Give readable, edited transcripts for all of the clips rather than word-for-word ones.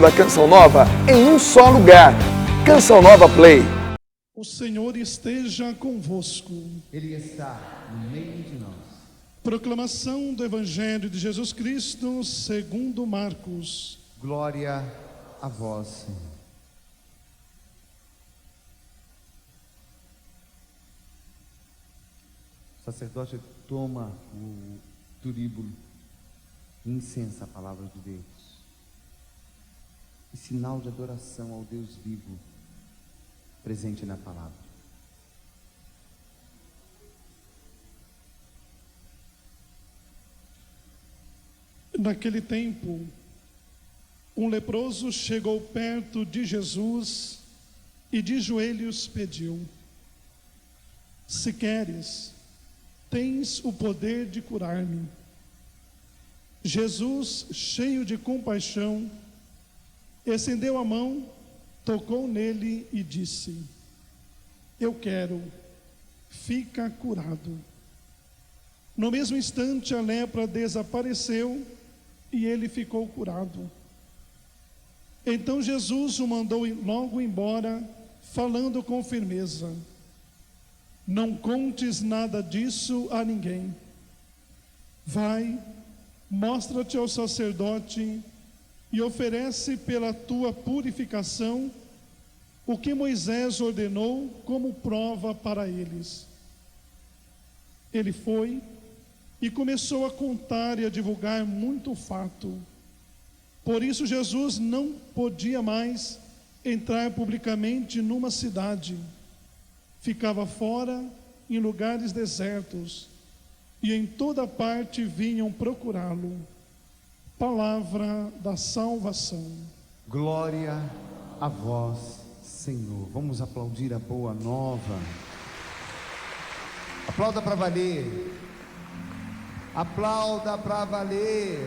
da Canção Nova em um só lugar. Canção Nova Play. O Senhor esteja convosco. Ele está no meio de nós. Proclamação do Evangelho de Jesus Cristo segundo Marcos. Glória a vós, Senhor. O sacerdote toma o turíbulo e incensa a palavra de Deus, em sinal de adoração ao Deus vivo, presente na palavra. Naquele tempo, um leproso chegou perto de Jesus e de joelhos pediu: se queres, tens o poder de curar-me. Jesus, cheio de compaixão, estendeu a mão, tocou nele e disse: eu quero, fica curado. No mesmo instante a lepra desapareceu e ele ficou curado. Então Jesus o mandou logo embora, falando com firmeza: não contes nada disso a ninguém. Vai, mostra-te ao sacerdote e oferece pela tua purificação o que Moisés ordenou como prova para eles. Ele foi e começou a contar e a divulgar muito fato. Por isso Jesus não podia mais entrar publicamente numa cidade. Ficava fora em lugares desertos, e em toda parte vinham procurá-lo. Palavra da salvação. Glória a vós, Senhor. Vamos aplaudir a boa nova. Aplauda para valer. Aplauda para valer.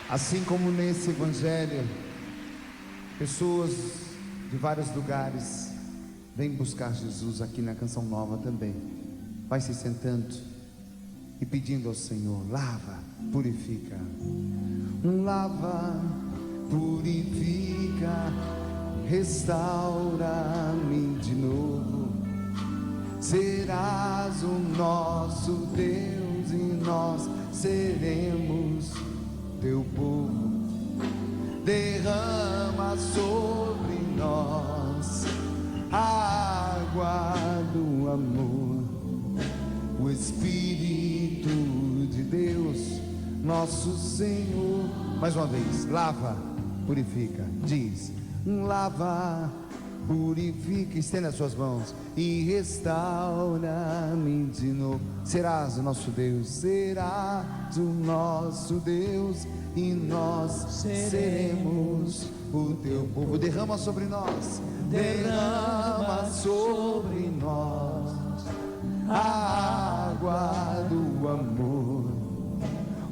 Assim como nesse evangelho, pessoas de vários lugares vêm buscar Jesus aqui na Canção Nova também. Vai se sentando e pedindo ao Senhor: lava, purifica. Lava, purifica, restaura-me de novo. Serás o nosso Deus e nós seremos teu povo. Derrama sobre nós a água do amor, o Espírito de Deus, nosso Senhor. Mais uma vez, lava, purifica, diz: lava, purifica, estenda as suas mãos e restaura-me de novo. Serás o nosso Deus, serás o nosso Deus e nós seremos o teu povo. Derrama sobre nós, derrama sobre nós a água do amor,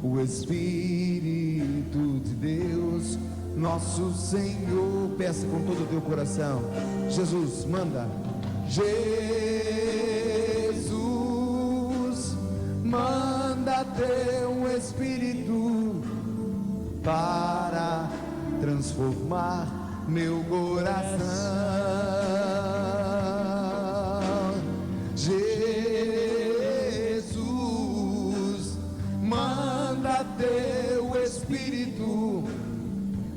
o Espírito de Deus, nosso Senhor. Peça com todo o teu coração. Jesus, manda. Jesus, manda teu Espírito para transformar meu coração. Jesus, manda teu Espírito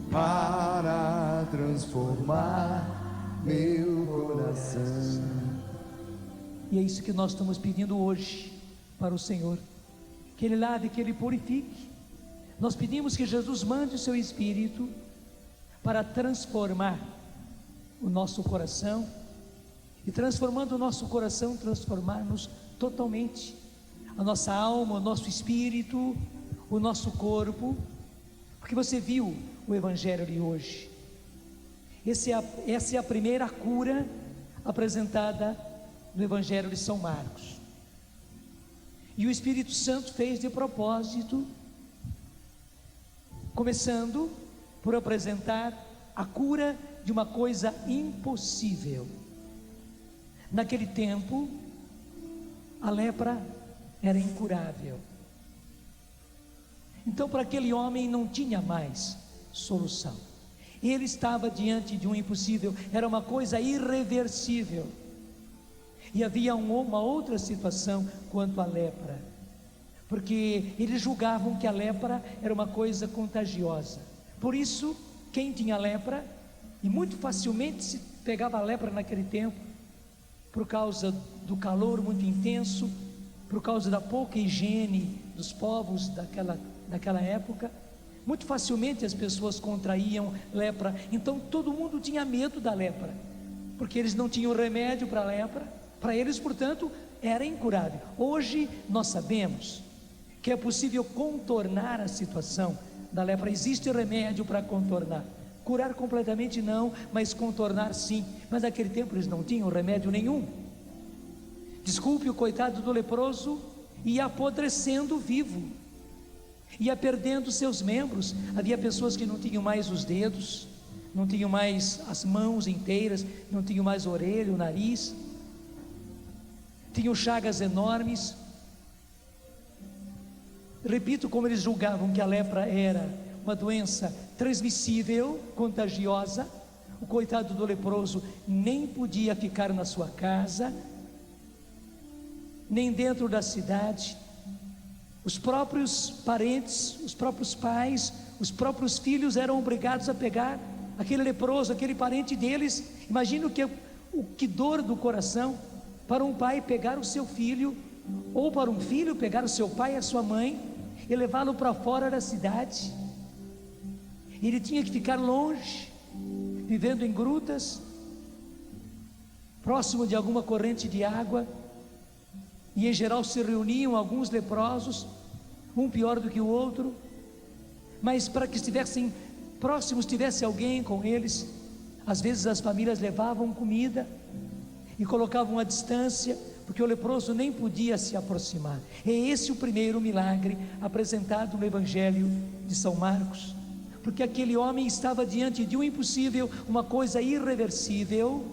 para transformar meu coração. E é isso que nós estamos pedindo hoje para o Senhor, que Ele lave, que Ele purifique. Nós pedimos que Jesus mande o seu Espírito para transformar o nosso coração, e transformando o nosso coração, transformar-nos totalmente, a nossa alma, o nosso espírito, o nosso corpo, porque você viu o Evangelho de hoje. Essa é a primeira cura apresentada no Evangelho de São Marcos, e o Espírito Santo fez de propósito, começando por apresentar a cura de uma coisa impossível. Naquele tempo, a lepra era incurável. Então, para aquele homem não tinha mais solução. Ele estava diante de um impossível, era uma coisa irreversível. E havia uma outra situação quanto à lepra, porque eles julgavam que a lepra era uma coisa contagiosa. Por isso, quem tinha lepra, e muito facilmente se pegava a lepra naquele tempo, por causa do calor muito intenso, por causa da pouca higiene dos povos daquela época, muito facilmente as pessoas contraíam lepra. Então todo mundo tinha medo da lepra, porque eles não tinham remédio para a lepra. Para eles, portanto, era incurável. Hoje nós sabemos que é possível contornar a situação da lepra. Existe remédio para contornar. Curar completamente não, mas contornar sim. Mas naquele tempo eles não tinham remédio nenhum. Desculpe, o coitado do leproso ia apodrecendo vivo, ia perdendo seus membros. Havia pessoas que não tinham mais os dedos, não tinham mais as mãos inteiras, não tinham mais a orelha, o nariz, tinham chagas enormes. Repito, como eles julgavam que a lepra era uma doença transmissível, contagiosa, o coitado do leproso nem podia ficar na sua casa, nem dentro da cidade. Os próprios parentes, os próprios pais, os próprios filhos eram obrigados a pegar aquele leproso, aquele parente deles. Imagina o que dor do coração para um pai pegar o seu filho, ou para um filho pegar o seu pai e a sua mãe e levá-lo para fora da cidade. Ele tinha que ficar longe, vivendo em grutas, próximo de alguma corrente de água, e em geral se reuniam alguns leprosos, um pior do que o outro, mas para que estivessem próximos, tivesse alguém com eles. Às vezes as famílias levavam comida e colocavam à distância, porque o leproso nem podia se aproximar. É esse o primeiro milagre apresentado no Evangelho de São Marcos, porque aquele homem estava diante de um impossível, uma coisa irreversível,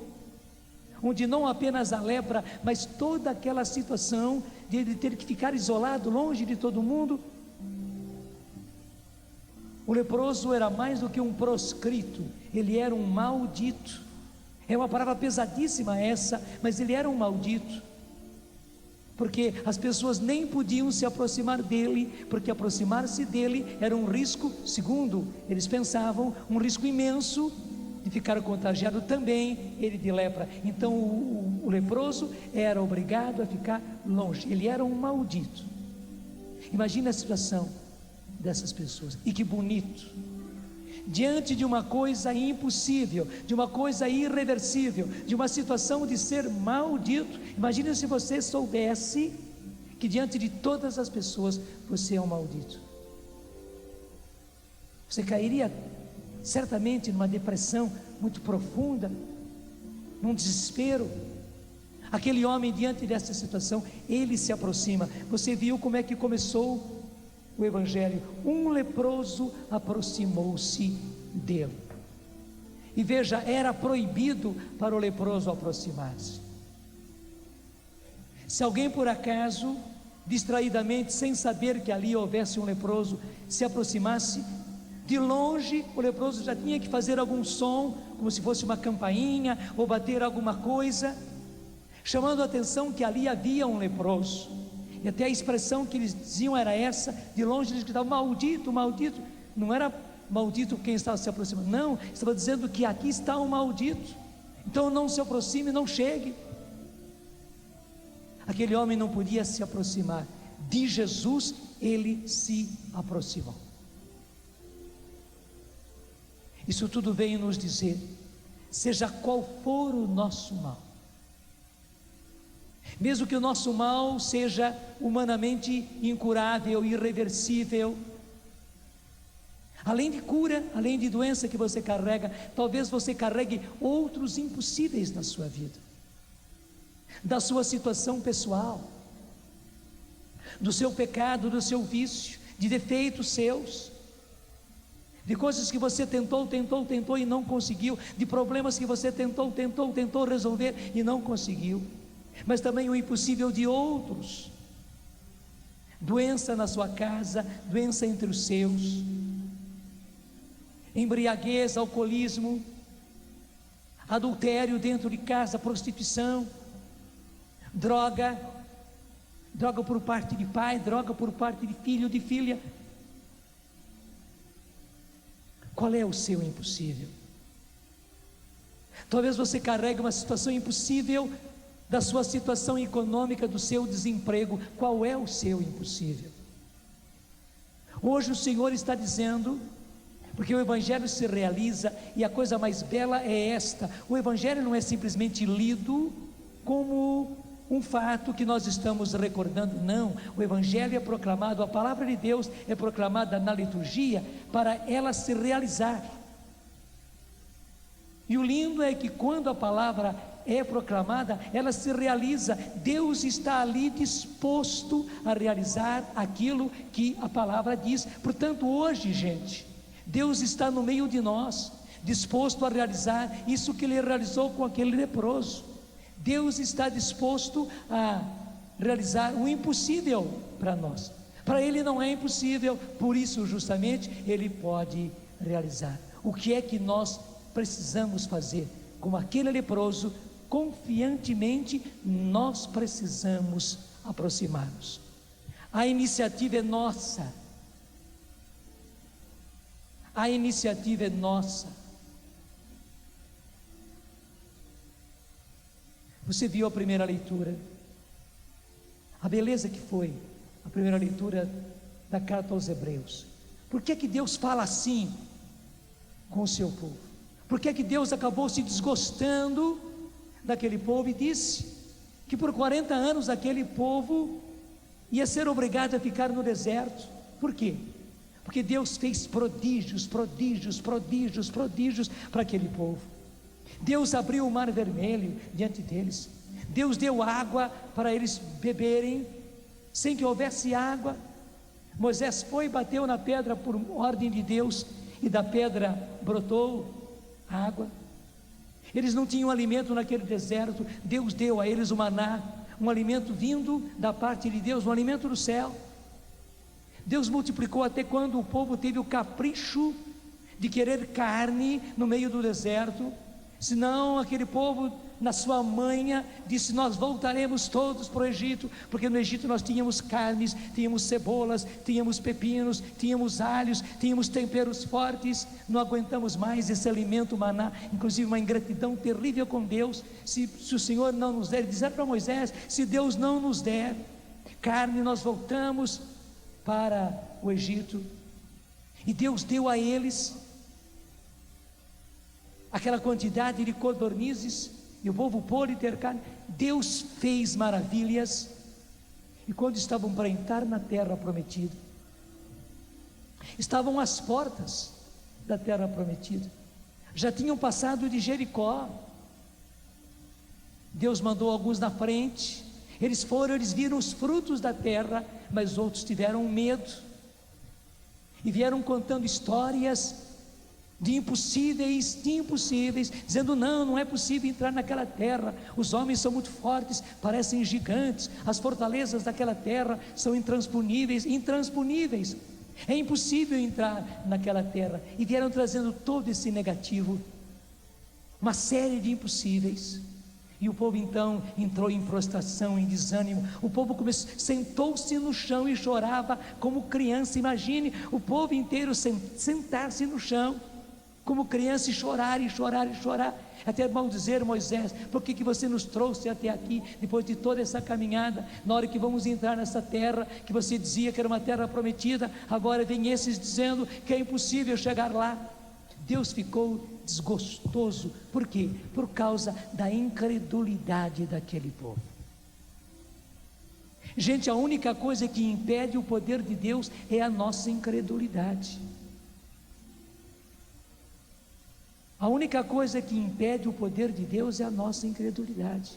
onde não apenas a lepra, mas toda aquela situação de ele ter que ficar isolado, longe de todo mundo. O leproso era mais do que um proscrito, ele era um maldito. É uma palavra pesadíssima essa, mas ele era um maldito, porque as pessoas nem podiam se aproximar dele, porque aproximar-se dele era um risco, segundo eles pensavam, um risco imenso de ficar contagiado também ele de lepra. Então o leproso era obrigado a ficar longe, ele era um maldito. Imagina a situação dessas pessoas, e que bonito, diante de uma coisa impossível, de uma coisa irreversível, de uma situação de ser maldito. Imagine se você soubesse que diante de todas as pessoas você é um maldito. Você cairia certamente numa depressão muito profunda, num desespero. Aquele homem, diante dessa situação, ele se aproxima. Você viu como é que começou o Evangelho? Um leproso aproximou-se dele. E veja, era proibido para o leproso aproximar-se. Se alguém por acaso, distraidamente, sem saber que ali houvesse um leproso, se aproximasse, de longe o leproso já tinha que fazer algum som, como se fosse uma campainha, ou bater alguma coisa, chamando a atenção que ali havia um leproso. E até a expressão que eles diziam era essa: de longe eles gritavam, maldito, maldito. Não era maldito quem estava se aproximando, não, estava dizendo que aqui está um maldito, então não se aproxime, não chegue. Aquele homem não podia se aproximar de Jesus, ele se aproximou. Isso tudo vem nos dizer, seja qual for o nosso mal, mesmo que o nosso mal seja humanamente incurável, irreversível, além de cura, além de doença que você carrega, talvez você carregue outros impossíveis na sua vida, da sua situação pessoal, do seu pecado, do seu vício, de defeitos seus, de coisas que você tentou e não conseguiu, de problemas que você tentou resolver e não conseguiu, mas também o impossível de outros. doença na sua casa, doença entre os seus, embriaguez, alcoolismo, adultério dentro de casa, prostituição, droga por parte de pai, droga por parte de filho, de filha. Qual é o seu impossível? Talvez você carregue uma situação impossível da sua situação econômica, do seu desemprego. Qual é o seu impossível? Hoje o Senhor está dizendo, porque o Evangelho se realiza, e a coisa mais bela é esta: o Evangelho não é simplesmente lido como um fato que nós estamos recordando, não. O Evangelho é proclamado, a palavra de Deus é proclamada na liturgia para ela se realizar. E o lindo é que quando a palavra é proclamada, ela se realiza. Deus está ali disposto a realizar aquilo que a palavra diz. Portanto, hoje, gente, Deus está no meio de nós, disposto a realizar isso que Ele realizou com aquele leproso. Deus está disposto a realizar o impossível para nós. Para Ele não é impossível, por isso justamente Ele pode realizar. O que é que nós precisamos fazer? Como aquele leproso, confiantemente nós precisamos aproximar-nos. A iniciativa é nossa. A iniciativa é nossa. Você viu a primeira leitura, a beleza que foi a primeira leitura da carta aos Hebreus. Por que que Deus fala assim com o seu povo? Por que que Deus acabou se desgostando daquele povo e disse que por 40 anos aquele povo ia ser obrigado a ficar no deserto? Por quê? Porque Deus fez prodígios para aquele povo. Deus abriu o mar vermelho diante deles. Deus deu água para eles beberem, sem que houvesse água. Moisés foi e bateu na pedra por ordem de Deus, e da pedra brotou água. Eles não tinham alimento naquele deserto. Deus deu a eles o maná, um alimento vindo da parte de Deus, um alimento do céu. Deus multiplicou até quando o povo teve o capricho de querer carne no meio do deserto. Senão aquele povo, na sua manha, disse: nós voltaremos todos para o Egito, porque no Egito nós tínhamos carnes, tínhamos cebolas, tínhamos pepinos, tínhamos alhos, tínhamos temperos fortes. Não aguentamos mais esse alimento maná. Inclusive uma ingratidão terrível com Deus. Se o Senhor não nos der, dizer para Moisés: se Deus não nos der carne, nós voltamos para o Egito. E Deus deu a eles aquela quantidade de codornizes, e o povo pôde ter carne. Deus fez maravilhas. E quando estavam para entrar na terra prometida, estavam às portas da terra prometida, já tinham passado de Jericó. Deus mandou alguns na frente. Eles foram, eles viram os frutos da terra, mas outros tiveram medo e vieram contando histórias de impossíveis, dizendo: não é possível entrar naquela terra, os homens são muito fortes, parecem gigantes, as fortalezas daquela terra são intransponíveis, é impossível entrar naquela terra. E vieram trazendo todo esse negativo, uma série de impossíveis. E o povo então entrou em prostração, em desânimo. O povo sentou-se no chão e chorava como criança. Imagine o povo inteiro sentar-se no chão como criança e chorar, até maldizer Moisés: por que você nos trouxe até aqui, depois de toda essa caminhada, na hora que vamos entrar nessa terra, que você dizia que era uma terra prometida, agora vem esses dizendo que é impossível chegar lá. Deus ficou desgostoso. Por quê? Por causa da incredulidade daquele povo. Gente, a única coisa que impede o poder de Deus é a nossa incredulidade. A única coisa que impede o poder de Deus é a nossa incredulidade.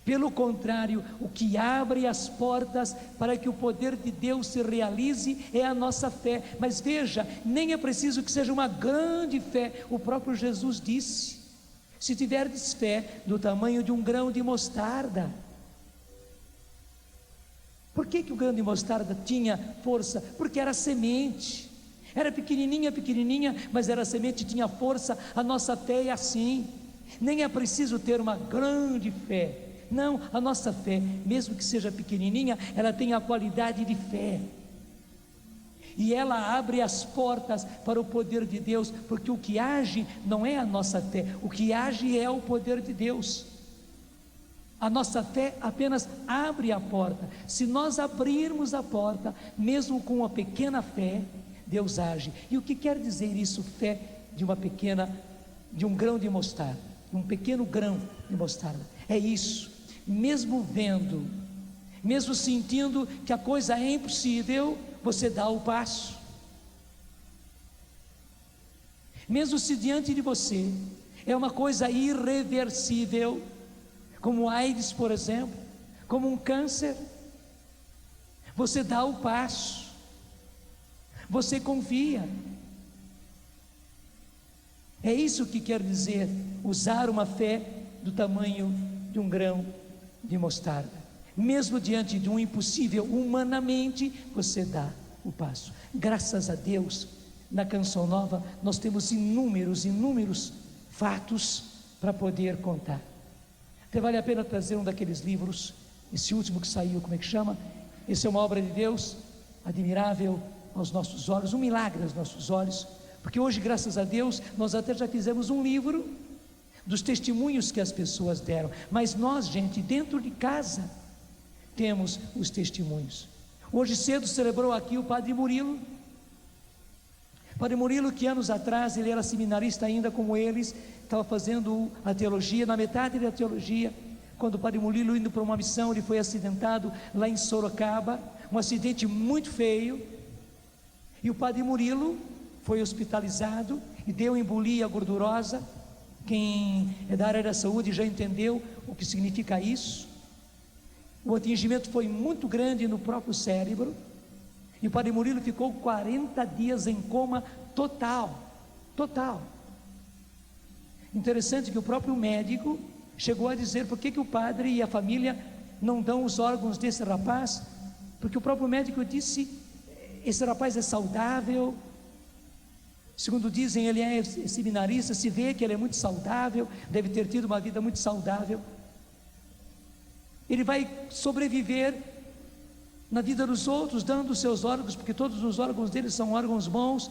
Pelo contrário, o que abre as portas para que o poder de Deus se realize é a nossa fé. Mas veja, nem é preciso que seja uma grande fé. O próprio Jesus disse: se tiverdes fé do tamanho de um grão de mostarda, Por que o grão de mostarda tinha força? Porque era semente. Era pequenininha, pequenininha, mas era semente e tinha força. A nossa fé é assim. Nem é preciso ter uma grande fé. Não, a nossa fé, mesmo que seja pequenininha, ela tem a qualidade de fé. E ela abre as portas para o poder de Deus, porque o que age não é a nossa fé, o que age é o poder de Deus. A nossa fé apenas abre a porta. Se nós abrirmos a porta, mesmo com uma pequena fé, Deus age. E o que quer dizer isso, fé de um grão de mostarda, um pequeno grão de mostarda? É isso, mesmo vendo, mesmo sentindo que a coisa é impossível, você dá o passo. Mesmo se diante de você é uma coisa irreversível, como AIDS, por exemplo, como um câncer, você dá o passo, você confia. É isso que quer dizer usar uma fé do tamanho de um grão de mostarda. Mesmo diante de um impossível, humanamente, você dá o passo. Graças a Deus, na Canção Nova, nós temos inúmeros fatos para poder contar. Até vale a pena trazer um daqueles livros, esse último que saiu, como é que chama? Esse é uma obra de Deus, admirável aos nossos olhos, um milagre aos nossos olhos, porque hoje, graças a Deus, nós até já fizemos um livro dos testemunhos que as pessoas deram, mas nós, gente, dentro de casa, temos os testemunhos. Hoje cedo celebrou aqui o Padre Murilo. Padre Murilo, que anos atrás ele era seminarista ainda como eles, estava fazendo a teologia, na metade da teologia, quando o Padre Murilo indo para uma missão, ele foi acidentado lá em Sorocaba, um acidente muito feio, e o Padre Murilo foi hospitalizado e deu embolia gordurosa. Quem é da área da saúde já entendeu o que significa isso. O atingimento foi muito grande no próprio cérebro, e o Padre Murilo ficou 40 dias em coma total. Interessante que o próprio médico chegou a dizer por que o padre e a família não dão os órgãos desse rapaz, porque o próprio médico disse: esse rapaz é saudável, segundo dizem ele é seminarista, se vê que ele é muito saudável, deve ter tido uma vida muito saudável, ele vai sobreviver na vida dos outros, dando os seus órgãos, porque todos os órgãos dele são órgãos bons,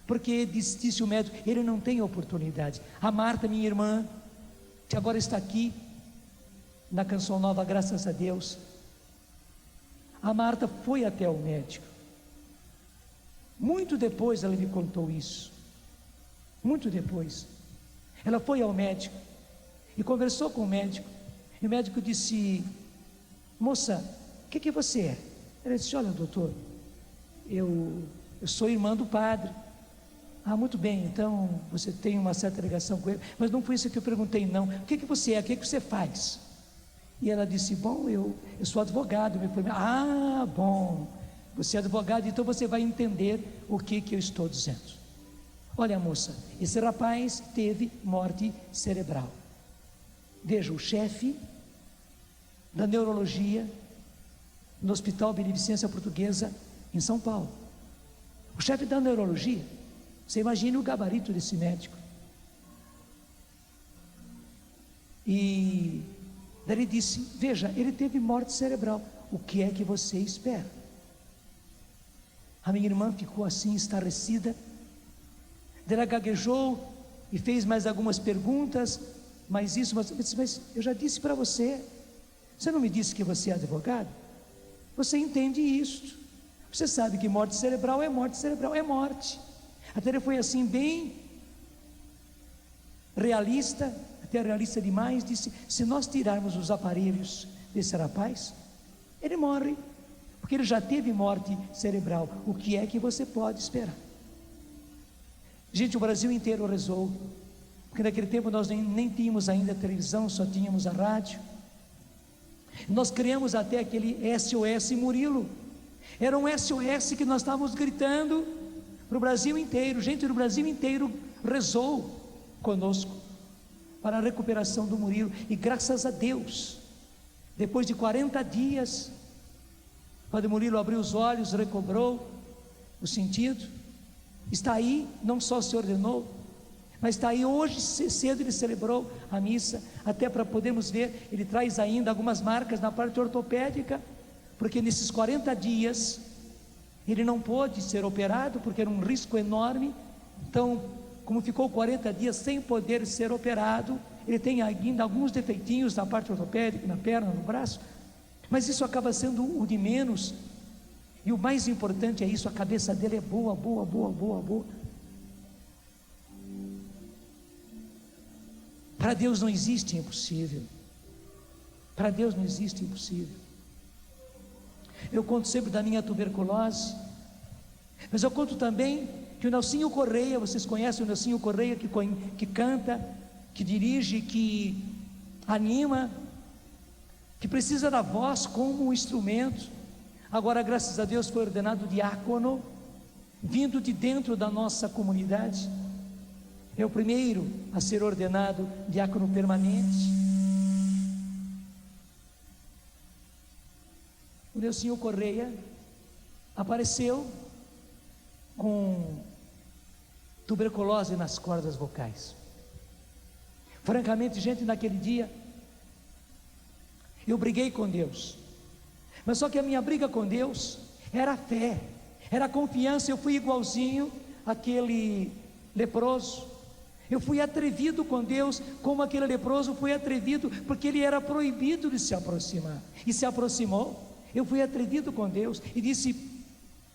porque disse o médico, ele não tem oportunidade. A Marta, minha irmã, que agora está aqui na Canção Nova, graças a Deus, a Marta foi até o médico, muito depois ela me contou isso, muito depois, ela foi ao médico e conversou com o médico, e o médico disse: moça, o que você é? Ela disse: olha, doutor, eu sou irmã do padre. Ah, muito bem, então você tem uma certa ligação com ele, mas não foi isso que eu perguntei não. O que você é? O que você faz? E ela disse: bom, eu sou advogado. Ah, bom, você é advogado, então você vai entender o que eu estou dizendo. Olha, moça, esse rapaz teve morte cerebral. Veja, o chefe da neurologia no Hospital Beneficência Portuguesa em São Paulo, o chefe da neurologia, você imagine o gabarito desse médico. E daí ele disse: veja, ele teve morte cerebral, o que é que você espera? A minha irmã ficou assim, estarrecida. Ela gaguejou e fez mais algumas perguntas, mas eu já disse para você, você não me disse que você é advogado? Você entende isso, você sabe que morte cerebral é morte. Até ele foi assim bem realista, até realista demais, disse: se nós tirarmos os aparelhos desse rapaz, ele morre, porque ele já teve morte cerebral. O que é que você pode esperar? Gente, o Brasil inteiro rezou, porque naquele tempo nós nem tínhamos ainda televisão, só tínhamos a rádio. Nós criamos até aquele SOS Murilo, era um SOS que nós estávamos gritando para o Brasil inteiro. Gente do Brasil inteiro rezou conosco para a recuperação do Murilo, e graças a Deus, depois de 40 dias, Padre Murilo abriu os olhos, recobrou o sentido, está aí, não só se ordenou, mas está aí hoje cedo ele celebrou a missa, até para podermos ver, ele traz ainda algumas marcas na parte ortopédica, porque nesses 40 dias, ele não pôde ser operado, porque era um risco enorme, então, como ficou 40 dias sem poder ser operado, ele tem ainda alguns defeitinhos na parte ortopédica, na perna, no braço, mas isso acaba sendo o de menos, e o mais importante é isso, a cabeça dele é boa. Para Deus não existe impossível. Para Deus não existe impossível. Eu conto sempre da minha tuberculose, mas eu conto também que o Nelsinho Correia, vocês conhecem o Nelsinho Correia, que canta, que dirige, que anima, que precisa da voz como um instrumento. Agora, graças a Deus, foi ordenado diácono, vindo de dentro da nossa comunidade. É o primeiro a ser ordenado diácono permanente. O Nelsinho Correia apareceu com tuberculose nas cordas vocais. Francamente, gente, naquele dia eu briguei com Deus, mas só que a minha briga com Deus era a fé, era a confiança. Eu fui igualzinho àquele leproso. Eu fui atrevido com Deus, como aquele leproso foi atrevido, porque ele era proibido de se aproximar, e se aproximou. Eu fui atrevido com Deus, e disse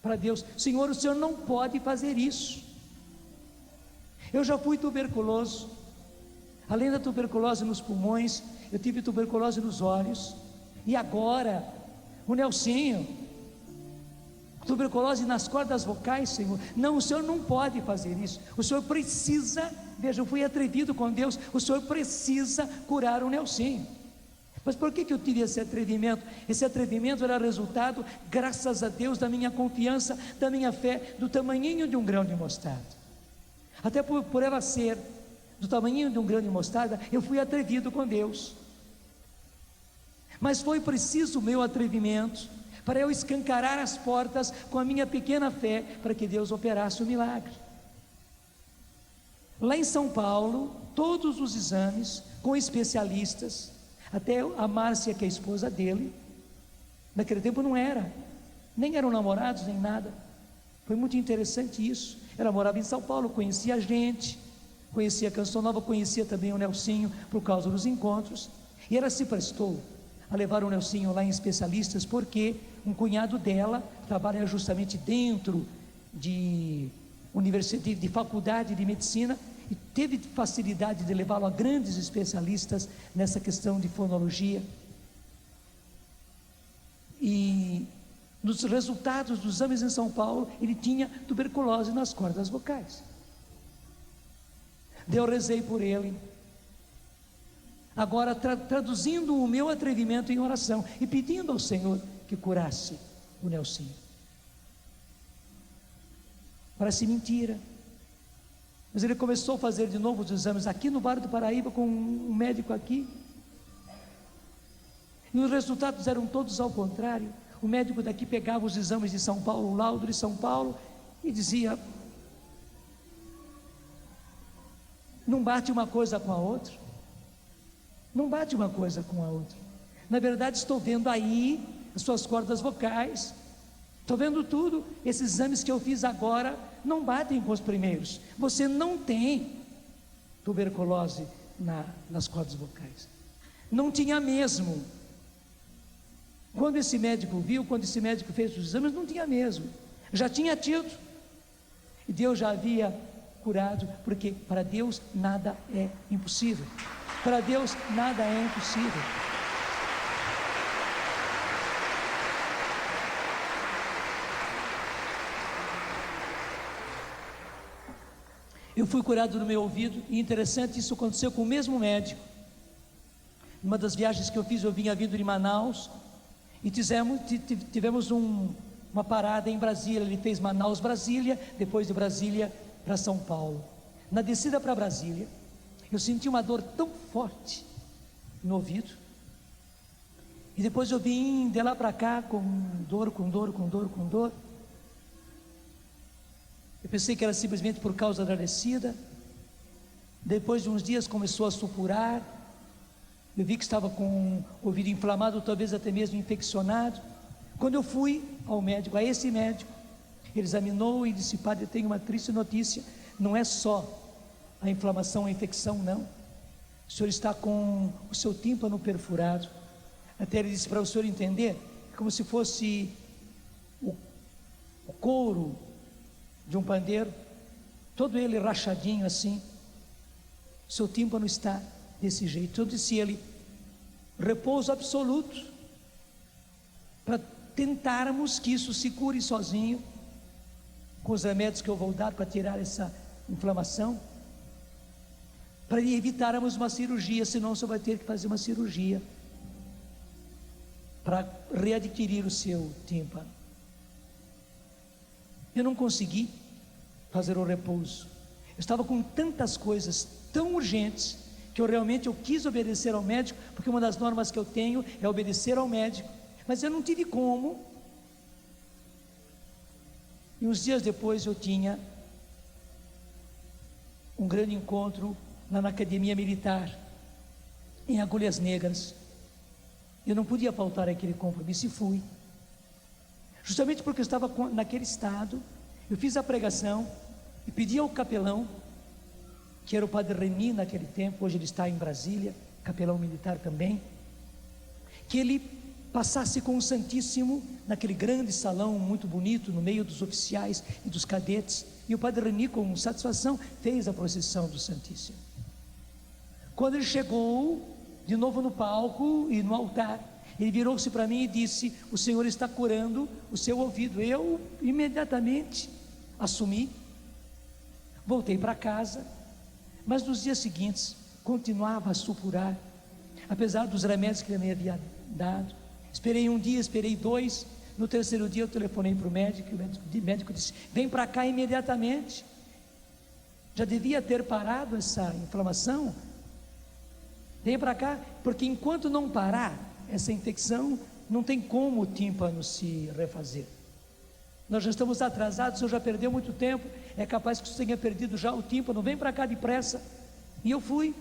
para Deus: Senhor, o Senhor não pode fazer isso. Eu já fui tuberculoso, além da tuberculose nos pulmões, eu tive tuberculose nos olhos, e agora, o Nelsinho, tuberculose nas cordas vocais, Senhor. Não, o Senhor não pode fazer isso, o Senhor precisa, veja, eu fui atrevido com Deus, o Senhor precisa curar o Nelsinho. Mas por que eu tive esse atrevimento? Esse atrevimento era resultado, graças a Deus, da minha confiança, da minha fé, do tamanhinho de um grão de mostarda. Até por ela ser do tamanhinho de um grão de mostarda, eu fui atrevido com Deus. Mas foi preciso o meu atrevimento para eu escancarar as portas com a minha pequena fé, para que Deus operasse o milagre. Lá em São Paulo, todos os exames com especialistas, até a Márcia, que é a esposa dele, naquele tempo não era, nem eram namorados, nem nada. Foi muito interessante isso. Ela morava em São Paulo, conhecia a gente, conhecia a Canção Nova, conhecia também o Nelsinho por causa dos encontros, e ela se prestou a levar o Nelsinho lá em especialistas, porque um cunhado dela trabalha justamente dentro de universidade, de faculdade de medicina, e teve facilidade de levá-lo a grandes especialistas nessa questão de fonologia. E nos resultados dos exames em São Paulo, ele tinha tuberculose nas cordas vocais. Eu rezei por ele. Agora, traduzindo o meu atrevimento em oração e pedindo ao Senhor que curasse o Nelsinho. Parece mentira, mas ele começou a fazer de novo os exames aqui no Vale do Paraíba, com um médico aqui, e os resultados eram todos ao contrário. O médico daqui pegava os exames de São Paulo, o laudo de São Paulo, e dizia: não bate uma coisa com a outra, não bate uma coisa com a outra. Na verdade, estou vendo aí as suas cordas vocais, estou vendo tudo. Esses exames que eu fiz agora não batem com os primeiros. Você não tem tuberculose nas cordas vocais, não tinha mesmo. Quando esse médico viu, quando esse médico fez os exames, não tinha mesmo, já tinha tido, e Deus já havia curado, porque para Deus nada é impossível. Para Deus nada é impossível. Eu fui curado do meu ouvido, e interessante, isso aconteceu com o mesmo médico. Uma das viagens que eu fiz, eu vinha vindo de Manaus, e tivemos uma parada em Brasília. Ele fez Manaus, Brasília, depois de Brasília para São Paulo. Na descida para Brasília, eu senti uma dor tão forte no ouvido, E depois eu vim de lá para cá com dor. Eu pensei que era simplesmente por causa da descida. Depois de uns dias começou a supurar. Eu vi que estava com o ouvido inflamado, talvez até mesmo infeccionado. Quando eu fui ao médico, a esse médico, ele examinou e disse: padre, eu tenho uma triste notícia. Não é só a inflamação, a infecção, não. O senhor está com o seu tímpano perfurado. Até ele disse para o senhor entender, como se fosse o couro de um pandeiro, todo ele rachadinho assim. O seu tímpano está desse jeito. Eu disse a ele: repouso absoluto, para tentarmos que isso se cure sozinho, com os remédios que eu vou dar para tirar essa inflamação, para evitarmos uma cirurgia, senão você vai ter que fazer uma cirurgia para readquirir o seu tímpano. Eu não consegui fazer o repouso. Eu estava com tantas coisas tão urgentes que eu quis obedecer ao médico, porque uma das normas que eu tenho é obedecer ao médico, mas eu não tive como. E uns dias depois eu tinha um grande encontro lá na Academia Militar, em Agulhas Negras. Eu não podia faltar àquele compromisso e fui. Justamente porque eu estava naquele estado, eu fiz a pregação e pedi ao capelão, que era o padre Reni naquele tempo, hoje ele está em Brasília, capelão militar também, que ele passasse com o Santíssimo naquele grande salão muito bonito, no meio dos oficiais e dos cadetes. E o padre Reni, com satisfação, fez a procissão do Santíssimo. Quando ele chegou de novo no palco e no altar, ele virou-se para mim e disse: o Senhor está curando o seu ouvido. Eu imediatamente assumi, voltei para casa, mas nos dias seguintes continuava a supurar, apesar dos remédios que ele me havia dado. Esperei um dia, esperei dois. No terceiro dia eu telefonei para o médico, e o médico disse: vem para cá imediatamente. Já devia ter parado essa inflamação. Vem para cá, porque enquanto não parar essa infecção, não tem como o tímpano se refazer. Nós já estamos atrasados, o senhor já perdeu muito tempo, é capaz que o senhor tenha perdido já o tímpano, vem para cá depressa. E eu fui.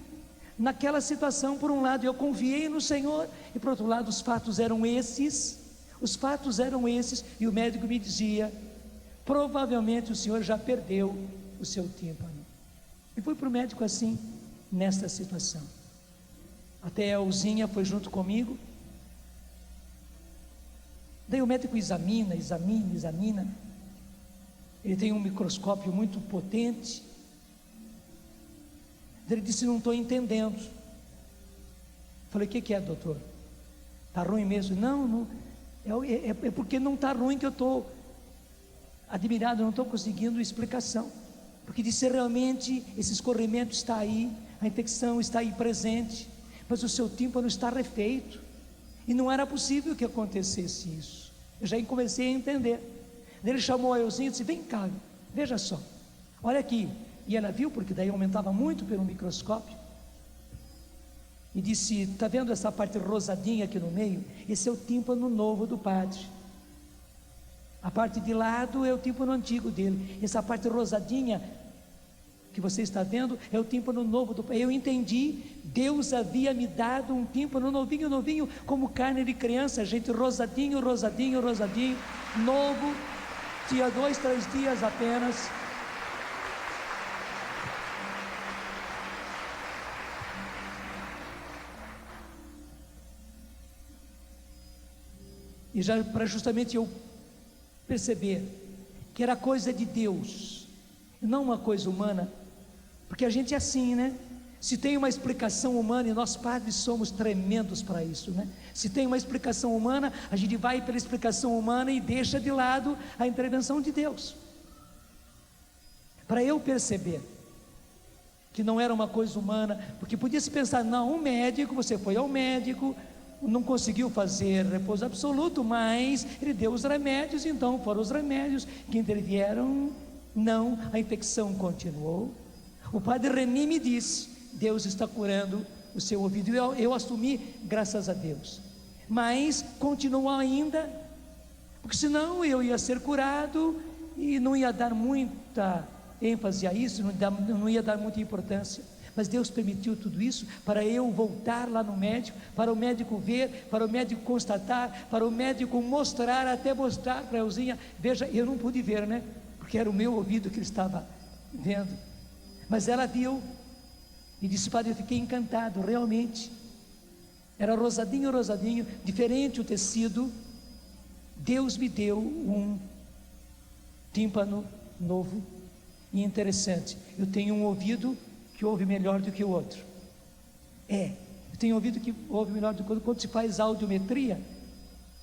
Naquela situação, por um lado eu confiei no Senhor, e por outro lado os fatos eram esses, e o médico me dizia: provavelmente o senhor já perdeu o seu tímpano. E fui para o médico assim, nesta situação. Até a Elzinha foi junto comigo. Daí o médico examina. Ele tem um microscópio muito potente. Ele disse: não estou entendendo. Falei: o que é, doutor? Está ruim mesmo? Não, é porque não está ruim que eu estou admirado, não estou conseguindo explicação. Porque disse: realmente esse escorrimento está aí, a infecção está aí presente, mas o seu tímpano está refeito, e não era possível que acontecesse isso. Eu já comecei a entender. Ele chamou a Elzinha e disse: vem cá, veja só, olha aqui. E ela viu, porque daí aumentava muito pelo microscópio, e disse: está vendo essa parte rosadinha aqui no meio? Esse é o tímpano novo do padre. A parte de lado é o tímpano antigo dele. Essa parte rosadinha que você está vendo é o tímpano novo do padre. Eu entendi, Deus havia me dado um tímpano novinho, como carne de criança, gente, rosadinho, novo. Tinha 2, 3 dias apenas. E já para justamente eu perceber que era coisa de Deus, não uma coisa humana, porque a gente é assim, né? Se tem uma explicação humana, e nós padres somos tremendos para isso, né? Se tem uma explicação humana, a gente vai pela explicação humana e deixa de lado a intervenção de Deus. Para eu perceber que não era uma coisa humana, porque podia se pensar: não, um médico, você foi ao médico, não conseguiu fazer repouso absoluto, mas ele deu os remédios, então foram os remédios que intervieram. Não, a infecção continuou. O padre Reni me disse: Deus está curando o seu ouvido. Eu assumi, graças a Deus. mas continuou ainda, porque senão eu ia ser curado e não ia dar muita ênfase a isso, não ia dar muita importância. Mas Deus permitiu tudo isso para eu voltar lá no médico, para o médico ver, para o médico constatar, para o médico mostrar, até mostrar para a Elzinha. Veja, eu não pude ver, né? Porque era o meu ouvido que ele estava vendo. Mas ela viu e disse: padre, eu fiquei encantado, realmente. Era rosadinho, rosadinho, diferente o tecido. Deus me deu um tímpano novo e interessante. Eu tenho um ouvido que ouve melhor do que o outro. Eu tenho ouvido que ouve melhor do que o outro. Quando se faz audiometria,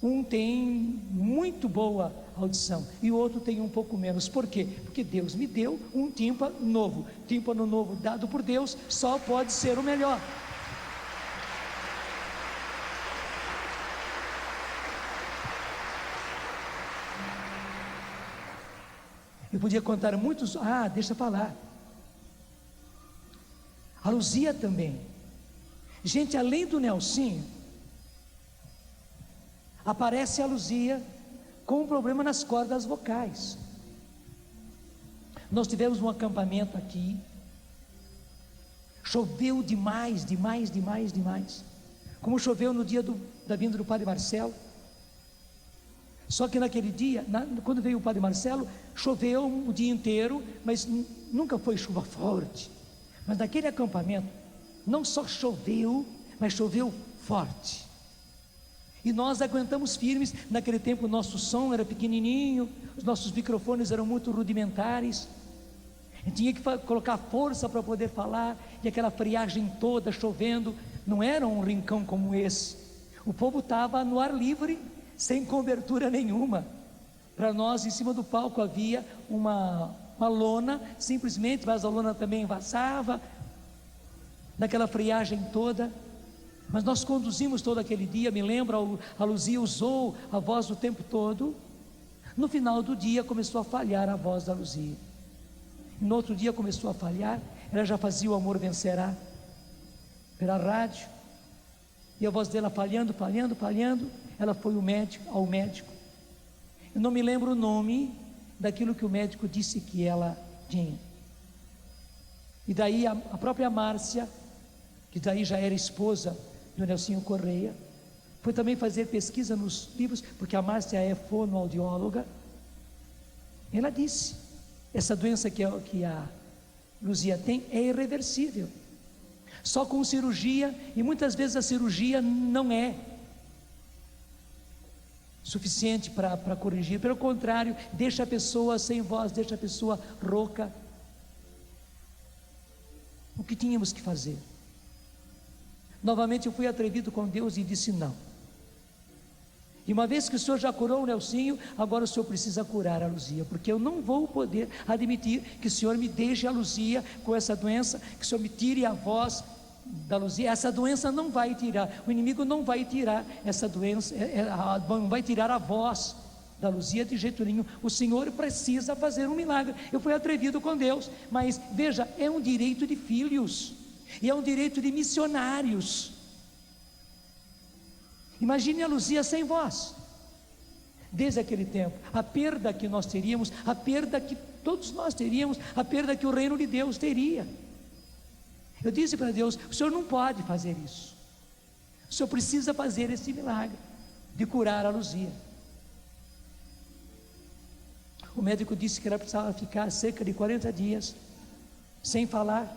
um tem muito boa audição e o outro tem um pouco menos. Por quê? Porque Deus me deu um tímpano novo. Tímpano novo dado por Deus só pode ser o melhor. Eu podia contar muitos. Deixa eu falar. A Luzia também. Gente, além do Nelsinho, aparece a Luzia com um problema nas cordas vocais. Nós tivemos um acampamento aqui. Choveu demais, demais, demais, demais. Como choveu no dia da vinda do Padre Marcelo. Só que naquele dia, quando veio o Padre Marcelo, choveu o dia inteiro, mas nunca foi chuva forte. Mas naquele acampamento, não só choveu, mas choveu forte. E nós aguentamos firmes. Naquele tempo o nosso som era pequenininho, os nossos microfones eram muito rudimentares. A gente tinha que colocar força para poder falar, e aquela friagem toda, chovendo. Não era um rincão como esse. O povo estava no ar livre, sem cobertura nenhuma. Para nós, em cima do palco havia uma lona, simplesmente, mas a lona também vazava, naquela friagem toda. Mas nós conduzimos todo aquele dia. Me lembro, a Luzia usou a voz o tempo todo. No final do dia começou a falhar a voz da Luzia. No outro dia começou a falhar. Ela já fazia o Amor Vencerá pela rádio, e a voz dela falhando, falhando, falhando. Ela foi ao médico. Eu não me lembro o nome daquilo que o médico disse que ela tinha. E daí a própria Márcia, que daí já era esposa do Nelsinho Correia, foi também fazer pesquisa nos livros, porque a Márcia é fonoaudióloga. Ela disse: essa doença que a Luzia tem é irreversível, só com cirurgia, e muitas vezes a cirurgia não é suficiente para corrigir. Pelo contrário, deixa a pessoa sem voz, deixa a pessoa rouca. O que tínhamos que fazer? Novamente eu fui atrevido com Deus e disse não. E uma vez que o Senhor já curou o Nelsinho, agora o Senhor precisa curar a Luzia, porque eu não vou poder admitir que o Senhor me deixe a Luzia com essa doença, que o Senhor me tire a voz da Luzia. Essa doença não vai tirar, o inimigo não vai tirar essa doença, não vai tirar a voz da Luzia de jeito nenhum. O Senhor precisa fazer um milagre. Eu fui atrevido com Deus, mas veja, é um direito de filhos, e é um direito de missionários. Imagine a Luzia sem voz. Desde aquele tempo, a perda que nós teríamos, a perda que todos nós teríamos, a perda que o reino de Deus teria. Eu disse para Deus: o Senhor não pode fazer isso, o Senhor precisa fazer esse milagre de curar a Luzia. O médico disse que ela precisava ficar cerca de 40 dias sem falar,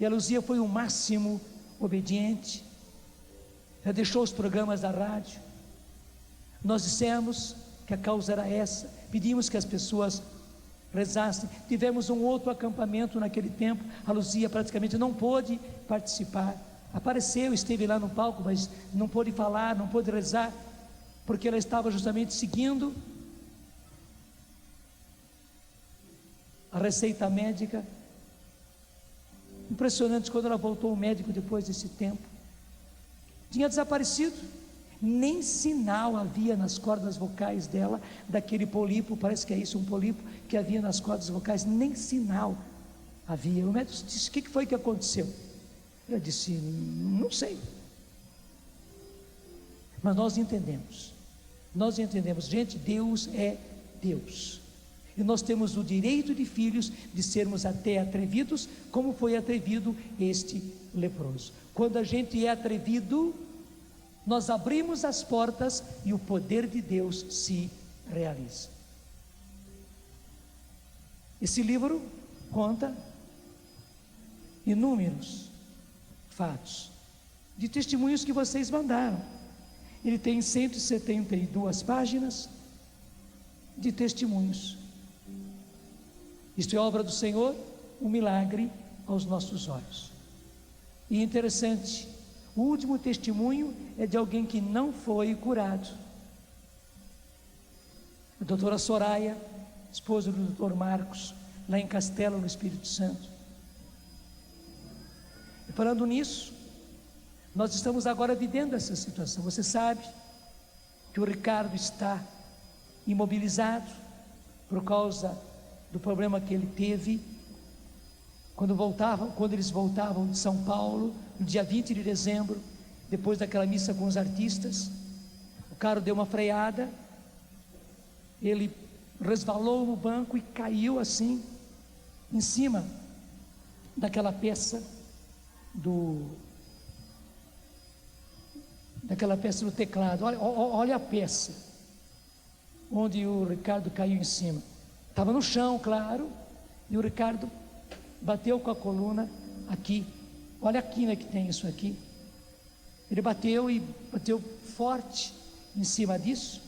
e a Luzia foi o máximo obediente. Ela deixou os programas da rádio. Nós dissemos que a causa era essa, pedimos que as pessoas rezassem. Tivemos um outro acampamento naquele tempo. A Luzia praticamente não pôde participar. Apareceu, esteve lá no palco, mas não pôde falar, não pôde rezar, porque ela estava justamente seguindo a receita médica. Impressionante, quando ela voltou ao médico depois desse tempo, tinha desaparecido. Nem sinal havia nas cordas vocais dela, daquele polipo, parece que é isso, um polipo que havia nas cordas vocais, nem sinal havia. O médico disse: o que foi que aconteceu? Ela disse: não sei. Mas nós entendemos, gente, Deus é Deus, e nós temos o direito de filhos de sermos até atrevidos, como foi atrevido este leproso. Quando a gente é atrevido, nós abrimos as portas e o poder de Deus se realiza. Esse livro conta inúmeros fatos, de testemunhos que vocês mandaram. Ele tem 172 páginas de testemunhos. Isto é obra do Senhor, um milagre aos nossos olhos. E interessante, o último testemunho é de alguém que não foi curado. A doutora Soraya, esposa do doutor Marcos, lá em Castelo, no Espírito Santo. E falando nisso, nós estamos agora vivendo essa situação. Você sabe que o Ricardo está imobilizado por causa do problema que ele teve quando eles voltavam de São Paulo, no dia 20 de dezembro, depois daquela missa com os artistas. O carro deu uma freada, ele resvalou no banco e caiu assim, em cima daquela peça do teclado. Olha a peça onde o Ricardo caiu em cima. Estava no chão, claro, e o Ricardo bateu com a coluna aqui. Olha a quina que tem isso aqui. Ele bateu forte em cima disso.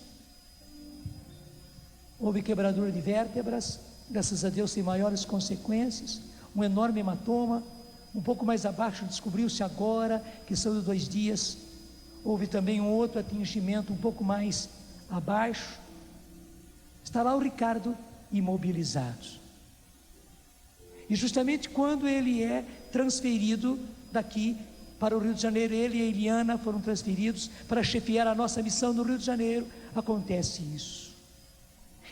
Houve quebradura de vértebras, graças a Deus sem maiores consequências. Um enorme hematoma. Um pouco mais abaixo, descobriu-se agora, que são de 2 dias. Houve também um outro atingimento um pouco mais abaixo. Está lá o Ricardo imobilizado. E justamente quando ele é transferido daqui para o Rio de Janeiro, ele e a Eliana foram transferidos para chefiar a nossa missão no Rio de Janeiro, acontece isso.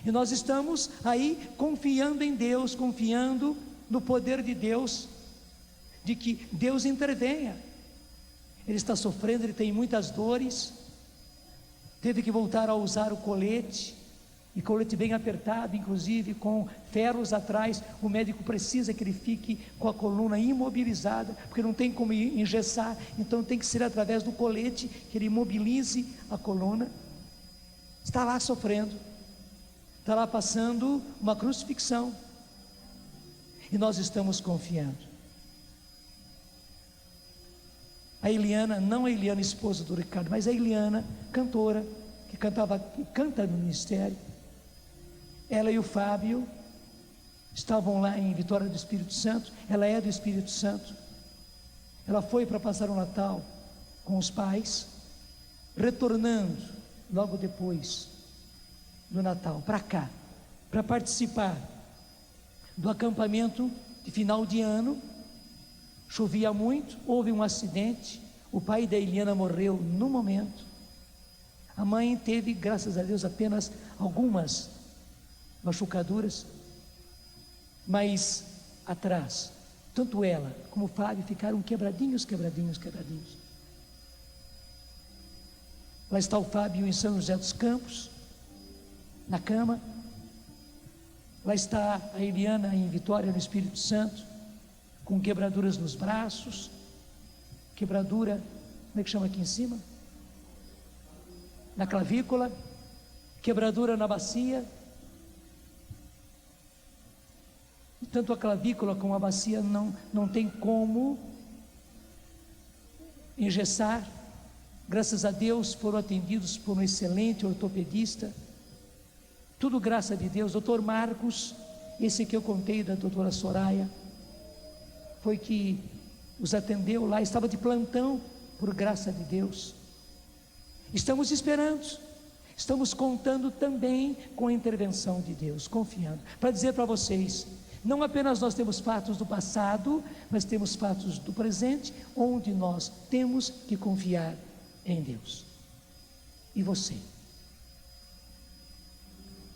E nós estamos aí confiando em Deus, confiando no poder de Deus, de que Deus intervenha. Ele está sofrendo, ele tem muitas dores, teve que voltar a usar o colete, e colete bem apertado, inclusive com ferros atrás. O médico precisa que ele fique com a coluna imobilizada, porque não tem como engessar, então tem que ser através do colete que ele imobilize a coluna. Está lá sofrendo, está lá passando uma crucifixão, e nós estamos confiando. A Eliana, não a Eliana esposa do Ricardo, mas a Eliana, cantora, que canta no ministério, ela e o Fábio estavam lá em Vitória do Espírito Santo. Ela é do Espírito Santo. Ela foi para passar o Natal com os pais, retornando logo depois do Natal para cá, para participar do acampamento de final de ano. Chovia muito, houve um acidente, o pai da Eliana morreu no momento. A mãe teve, graças a Deus, apenas algumas machucaduras, mas atrás, tanto ela como o Fábio ficaram quebradinhos. Lá está o Fábio em São José dos Campos, na cama. Lá está a Eliana em Vitória, no Espírito Santo, com quebraduras nos braços, quebradura, como é que chama aqui em cima? Na clavícula, quebradura na bacia. E tanto a clavícula como a bacia não tem como engessar. Graças a Deus foram atendidos por um excelente ortopedista. Tudo graça de Deus. Doutor Marcos, esse que eu contei da doutora Soraya, foi que os atendeu lá, estava de plantão, por graça de Deus. Estamos esperando, estamos contando também com a intervenção de Deus, confiando, para dizer para vocês, não apenas nós temos fatos do passado, mas temos fatos do presente, onde nós temos que confiar em Deus. E você?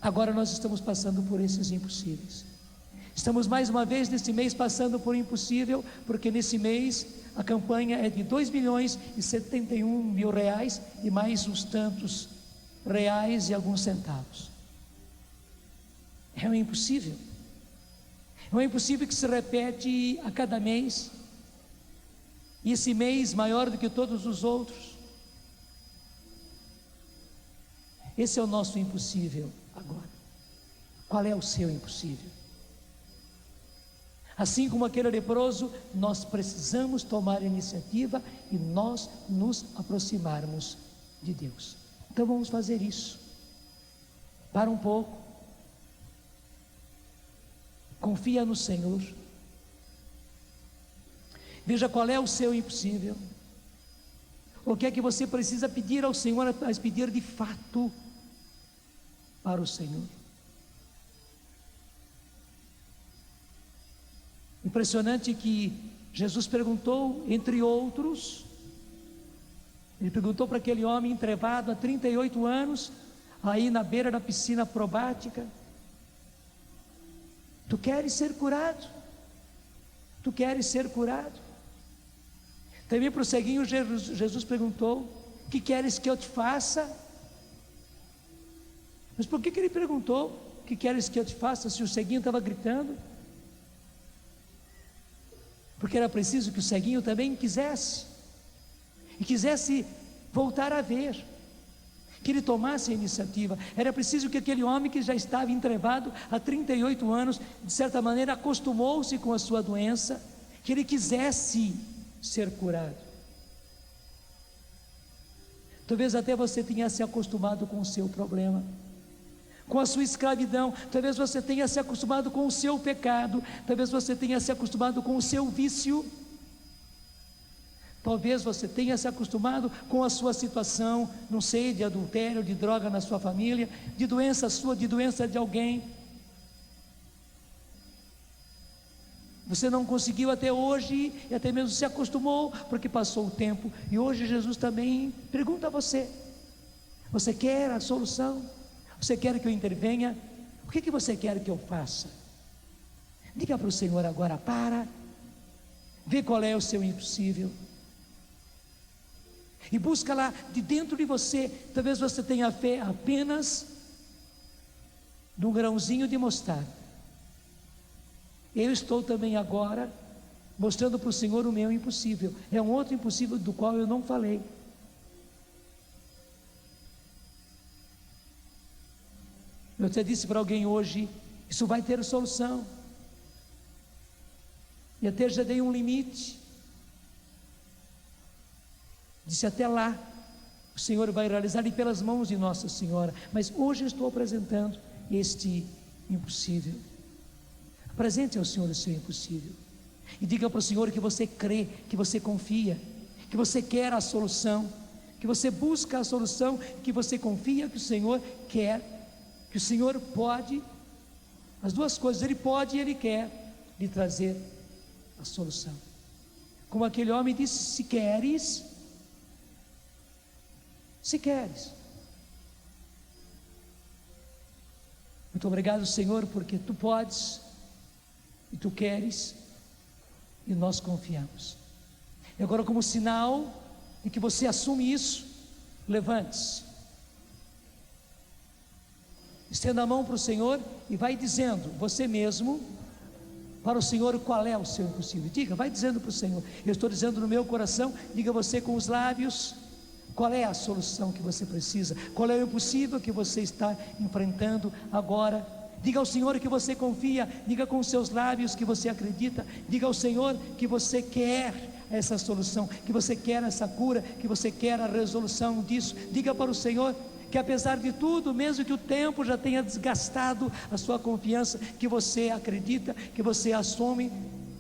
Agora nós estamos passando por esses impossíveis. Estamos mais uma vez nesse mês passando por impossível, porque nesse mês a campanha é de 2.071.000 reais e mais uns tantos reais e alguns centavos. É um impossível. É um impossível que se repete a cada mês, e esse mês maior do que todos os outros. Esse é o nosso impossível agora. Qual é o seu impossível? Assim como aquele leproso, nós precisamos tomar a iniciativa e nós nos aproximarmos de Deus. Então vamos fazer isso. Para um pouco. Confia no Senhor. Veja qual é o seu impossível. O que é que você precisa pedir ao Senhor, mas pedir de fato para o Senhor. Impressionante que Jesus perguntou, entre outros, ele perguntou para aquele homem entrevado há 38 anos, aí na beira da piscina probática: tu queres ser curado? Tu queres ser curado? Também para o ceguinho Jesus perguntou: que queres que eu te faça? Mas por que ele perguntou: que queres que eu te faça, se o ceguinho estava gritando? Porque era preciso que o ceguinho também quisesse, e quisesse voltar a ver, que ele tomasse a iniciativa. Era preciso que aquele homem que já estava entrevado há 38 anos, de certa maneira acostumou-se com a sua doença, que ele quisesse ser curado. Talvez até você tenha se acostumado com o seu problema, com a sua escravidão. Talvez você tenha se acostumado com o seu pecado. Talvez você tenha se acostumado com o seu vício. Talvez você tenha se acostumado com a sua situação, não sei, de adultério, de droga na sua família, de doença sua, de doença de alguém. Você não conseguiu até hoje, e até mesmo se acostumou, porque passou o tempo. E hoje Jesus também pergunta a você: você quer a solução? Você quer que eu intervenha? O que você quer que eu faça? Diga para o Senhor agora: para, vê qual é o seu impossível, e busca lá de dentro de você. Talvez você tenha fé apenas num grãozinho de mostarda. Eu estou também agora mostrando para o Senhor o meu impossível. É um outro impossível do qual eu não falei. Eu até disse para alguém hoje: isso vai ter solução. E até já dei um limite. Disse: até lá o Senhor vai realizar, e pelas mãos de Nossa Senhora. Mas hoje eu estou apresentando este impossível. Apresente ao Senhor o seu impossível, e diga para o Senhor que você crê, que você confia, que você quer a solução, que você busca a solução, que você confia que o Senhor quer, que o Senhor pode, as duas coisas, Ele pode e Ele quer lhe trazer a solução. Como aquele homem disse: se queres. Muito obrigado, Senhor, porque Tu podes e Tu queres, e nós confiamos. E agora, como sinal de que você assume isso, levante-se, estenda a mão para o Senhor e vai dizendo, você mesmo, para o Senhor, qual é o seu impossível. Diga, vai dizendo para o Senhor. Eu estou dizendo no meu coração. Diga você com os lábios qual é a solução que você precisa, qual é o impossível que você está enfrentando agora. Diga ao Senhor que você confia, diga com os seus lábios que você acredita, diga ao Senhor que você quer essa solução, que você quer essa cura, que você quer a resolução disso. Diga para o Senhor que apesar de tudo, mesmo que o tempo já tenha desgastado a sua confiança, que você acredita, que você assume,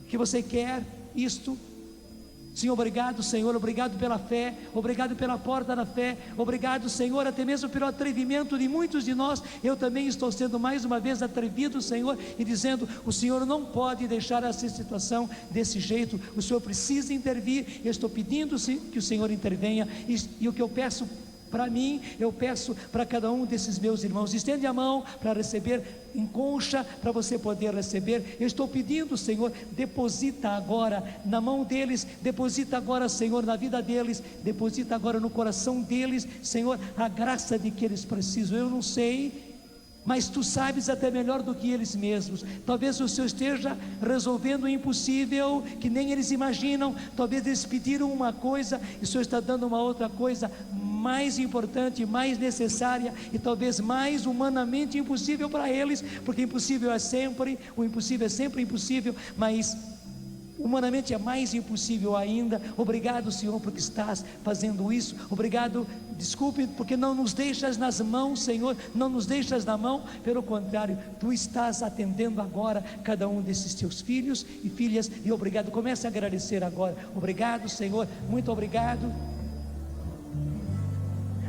que você quer isto. Senhor, obrigado, Senhor, obrigado pela fé, obrigado pela porta da fé, obrigado, Senhor, até mesmo pelo atrevimento de muitos de nós. Eu também estou sendo mais uma vez atrevido, Senhor, e dizendo: o Senhor não pode deixar essa situação desse jeito, o Senhor precisa intervir. Eu estou pedindo que o Senhor intervenha, e o que eu peço para mim, eu peço para cada um desses meus irmãos. Estende a mão para receber em concha, para você poder receber. Eu estou pedindo, Senhor, deposita agora na mão deles, deposita agora, Senhor, na vida deles, deposita agora no coração deles, Senhor, a graça de que eles precisam. Eu não sei, mas Tu sabes até melhor do que eles mesmos. Talvez o Senhor esteja resolvendo o impossível que nem eles imaginam. Talvez eles pediram uma coisa e o Senhor está dando uma outra coisa mais importante, mais necessária e talvez mais humanamente impossível para eles, porque impossível é sempre, o impossível é sempre impossível, mas humanamente é mais impossível ainda. Obrigado, Senhor, porque estás fazendo isso. Obrigado, desculpe, porque não nos deixas nas mãos, Senhor, não nos deixas na mão, pelo contrário, Tu estás atendendo agora cada um desses Teus filhos e filhas, e obrigado. Comece a agradecer agora. Obrigado, Senhor, muito obrigado.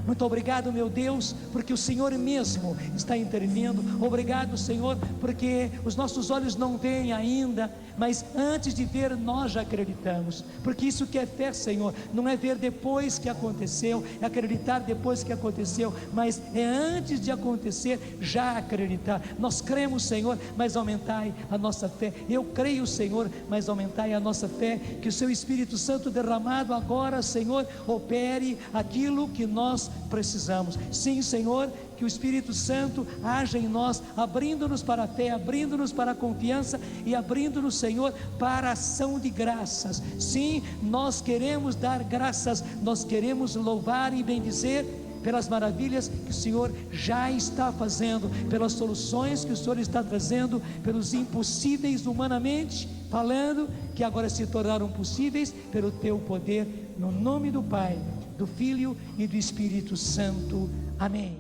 Muito obrigado, meu Deus, porque o Senhor mesmo está intervindo. Obrigado, Senhor, porque os nossos olhos não veem ainda, mas antes de ver nós já acreditamos, porque isso que é fé, Senhor, não é ver depois que aconteceu, é acreditar depois que aconteceu, mas é antes de acontecer já acreditar. Nós cremos, Senhor, mas aumentai a nossa fé. Eu creio, Senhor, mas aumentai a nossa fé, que o Seu Espírito Santo derramado agora, Senhor, opere aquilo que nós precisamos. Sim, Senhor, que o Espírito Santo haja em nós, abrindo-nos para a fé, abrindo-nos para a confiança e abrindo-nos, Senhor, para a ação de graças. Sim, nós queremos dar graças, nós queremos louvar e bendizer pelas maravilhas que o Senhor já está fazendo, pelas soluções que o Senhor está trazendo, pelos impossíveis humanamente falando, que agora se tornaram possíveis pelo Teu poder, no nome do Pai, do Filho e do Espírito Santo. Amém.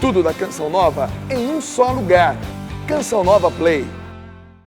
Tudo da Canção Nova em um só lugar. Canção Nova Play.